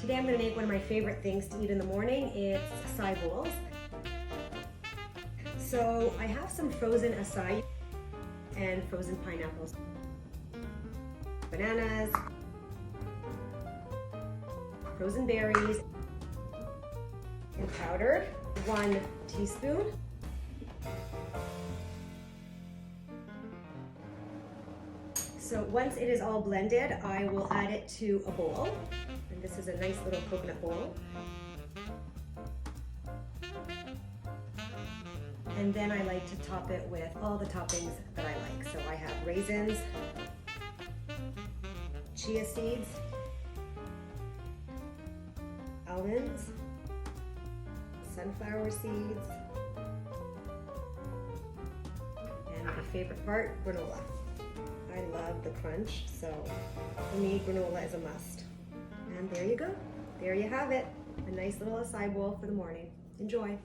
Today I'm going to make one of my favorite things to eat in the morning. It's acai bowls. So I have some frozen acai and frozen pineapples, bananas, frozen berries, and powdered, 1 teaspoon. So once it is all blended, I will add it to a bowl. And this is a nice little coconut bowl. And then I like to top it with all the toppings that I like. So I have raisins, chia seeds, almonds, sunflower seeds, and my favorite part, granola. I love the crunch, so for me, granola is a must. And there you go. There you have it. A nice little acai bowl for the morning. Enjoy.